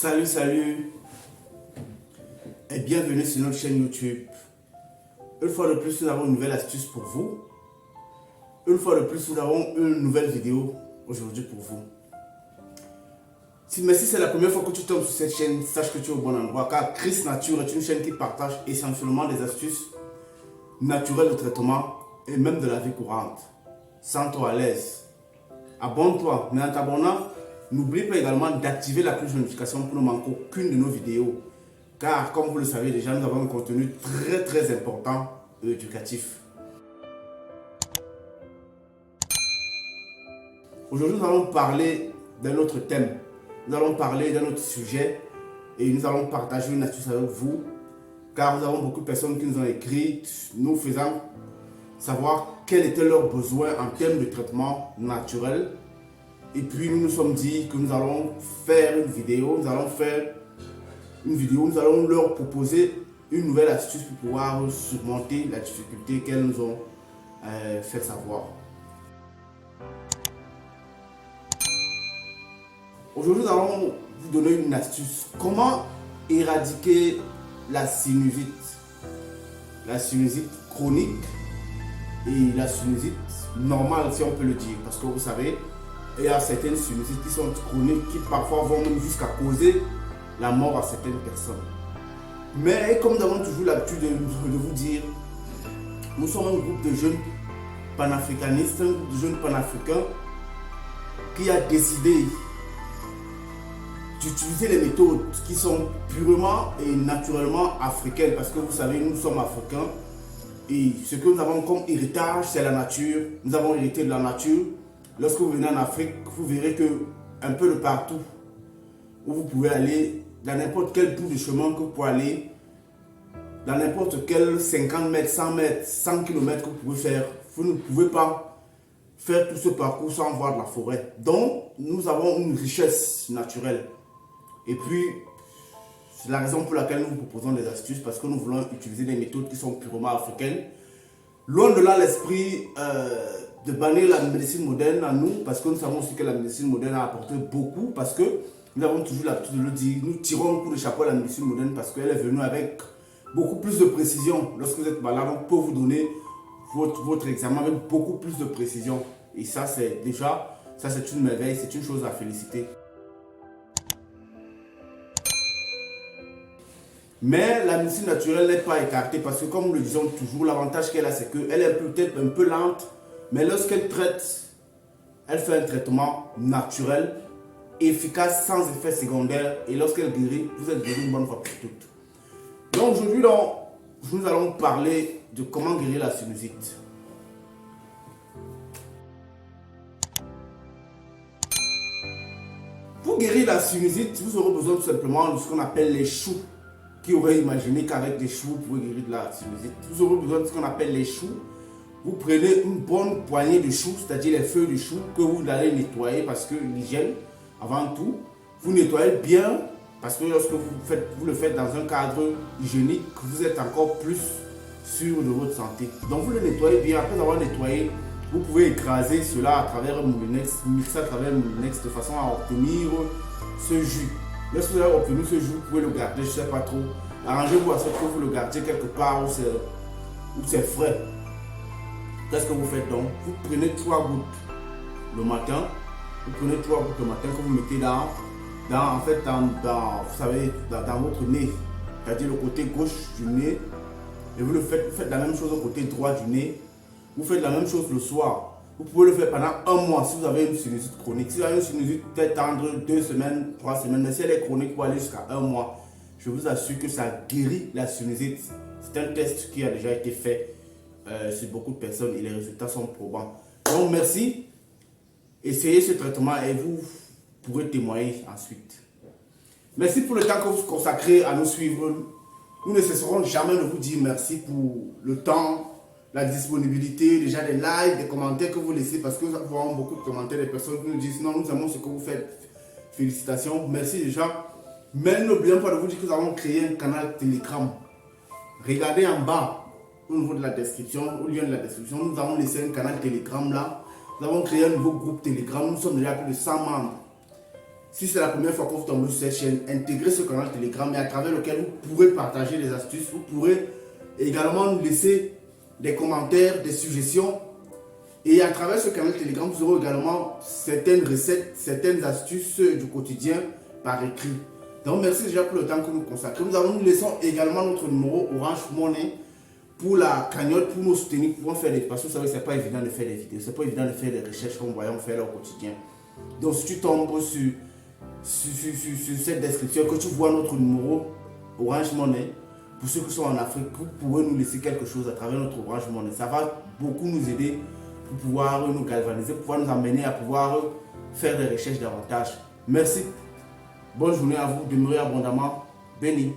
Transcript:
Salut et bienvenue sur notre chaîne YouTube. Une fois de plus, nous avons une nouvelle astuce pour vous. Une fois de plus, nous avons une nouvelle vidéo aujourd'hui pour vous. Mais si c'est la première fois que tu tombes sur cette chaîne, sache que tu es au bon endroit car Chris Nature est une chaîne qui partage essentiellement des astuces naturelles de traitement et même de la vie courante. Sens-toi à l'aise. Abonne-toi, mais en t'abonnant, n'oublie pas également d'activer la cloche de notification pour ne manquer aucune de nos vidéos. Car comme vous le savez déjà, nous avons un contenu très important et éducatif. Aujourd'hui, nous allons parler d'un autre thème. Nous allons parler d'un autre sujet et nous allons partager une astuce avec vous. Car nous avons beaucoup de personnes qui nous ont écrit, nous faisant savoir quels étaient leurs besoins en termes de traitement naturel. Et puis nous nous sommes dit que nous allons faire une vidéo, nous allons leur proposer une nouvelle astuce pour pouvoir surmonter la difficulté qu'elles nous ont fait savoir. Aujourd'hui, nous allons vous donner une astuce. Comment éradiquer la sinusite chronique et la sinusite normale, si on peut le dire. Parce que vous savez, il y a certaines sinusites qui sont chroniques, qui parfois vont même jusqu'à causer la mort à certaines personnes. Mais comme nous avons toujours l'habitude de vous dire, nous sommes un groupe de jeunes panafricanistes, un groupe de jeunes panafricains qui a décidé d'utiliser les méthodes qui sont purement et naturellement africaines. Parce que vous savez, nous sommes africains et ce que nous avons comme héritage, c'est la nature. Nous avons hérité de la nature. Lorsque vous venez en Afrique, vous verrez que un peu de partout où vous pouvez aller, dans n'importe quel bout de chemin que vous pouvez aller, dans n'importe quel 50 mètres, 100 mètres, 100 km que vous pouvez faire, vous ne pouvez pas faire tout ce parcours sans voir de la forêt. Donc, nous avons une richesse naturelle. Et puis, c'est la raison pour laquelle nous vous proposons des astuces, parce que nous voulons utiliser des méthodes qui sont purement africaines. Loin de là l'esprit de bannir la médecine moderne à nous, parce que nous savons aussi que la médecine moderne a apporté beaucoup, parce que nous avons toujours l'habitude de le dire, nous tirons un coup de chapeau à la médecine moderne parce qu'elle est venue avec beaucoup plus de précision. Lorsque vous êtes malade, on peut vous donner votre examen avec beaucoup plus de précision. Et ça, c'est déjà, ça c'est une merveille, c'est une chose à féliciter. Mais la médecine naturelle n'est pas écartée parce que comme nous le disons toujours, l'avantage qu'elle a, c'est qu'elle est peut-être un peu lente, mais lorsqu'elle traite, elle fait un traitement naturel, efficace, sans effet secondaire, et lorsqu'elle guérit, vous êtes guéri une bonne fois pour toutes. Donc aujourd'hui, nous allons parler de comment guérir la sinusite. Pour guérir la sinusite, vous aurez besoin tout simplement de ce qu'on appelle les choux. Qui aurait imaginé qu'avec des choux, vous pouvez guérir de la sinusite. Vous aurez besoin de ce qu'on appelle les choux. Vous prenez une bonne poignée de choux, c'est-à-dire les feuilles de choux que vous allez nettoyer parce que l'hygiène, avant tout, vous nettoyez bien parce que lorsque vous le faites dans un cadre hygiénique, vous êtes encore plus sûr de votre santé. Donc vous le nettoyez bien. Après avoir nettoyé, vous pouvez écraser cela à travers un moulinex, mixer à travers un moulinex de façon à obtenir ce jus. Lorsque vous avez obtenu ce jus, vous pouvez le garder, je ne sais pas trop. Arrangez-vous à ce que vous le gardiez quelque part où c'est frais. Qu'est-ce que vous faites donc? Vous prenez 3 gouttes le matin. Vous prenez 3 gouttes le matin que vous mettez dans votre nez. C'est-à-dire le côté gauche du nez. Et vous faites la même chose au côté droit du nez. Vous faites la même chose le soir. Vous pouvez le faire pendant un mois si vous avez une sinusite chronique. Si vous avez une sinusite peut-être tendre 2 semaines, 3 semaines, mais si elle est chronique, vous pouvez aller jusqu'à un mois. Je vous assure que ça guérit la sinusite. C'est un test qui a déjà été fait sur beaucoup de personnes et les résultats sont probants. Donc merci. Essayez ce traitement et vous pourrez témoigner ensuite. Merci pour le temps que vous consacrez à nous suivre. Nous ne cesserons jamais de vous dire merci pour le temps, la disponibilité, déjà des likes, des commentaires que vous laissez, parce que nous avons beaucoup de commentaires des personnes qui nous disent non, nous aimons ce que vous faites. Félicitations, merci déjà. Mais n'oublions pas de vous dire que nous avons créé un canal Telegram. Regardez en bas, au niveau de la description, au lien de la description, nous avons laissé un canal Telegram là. Nous avons créé un nouveau groupe Telegram, nous sommes déjà plus de 100 membres. Si c'est la première fois que vous tombez sur cette chaîne, intégrez ce canal Telegram et à travers lequel vous pourrez partager des astuces, vous pourrez également nous laisser des commentaires, des suggestions. Et à travers ce canal Telegram, vous aurez également certaines recettes, certaines astuces du quotidien par écrit. Donc merci déjà pour le temps que nous consacrons. Nous laissons également notre numéro Orange Money pour la cagnotte, pour nous soutenir, pour faire des... Parce que vous savez, c'est pas évident de faire des vidéos, c'est pas évident de faire des recherches comme voyons faire au quotidien. Donc si tu tombes sur cette description, que tu vois notre numéro Orange Money, pour ceux qui sont en Afrique, vous pouvez nous laisser quelque chose à travers notre Orange Money. Ça va beaucoup nous aider pour pouvoir nous galvaniser, pour pouvoir nous amener à pouvoir faire des recherches davantage. Merci. Bonne journée à vous. Demeurez abondamment bénis.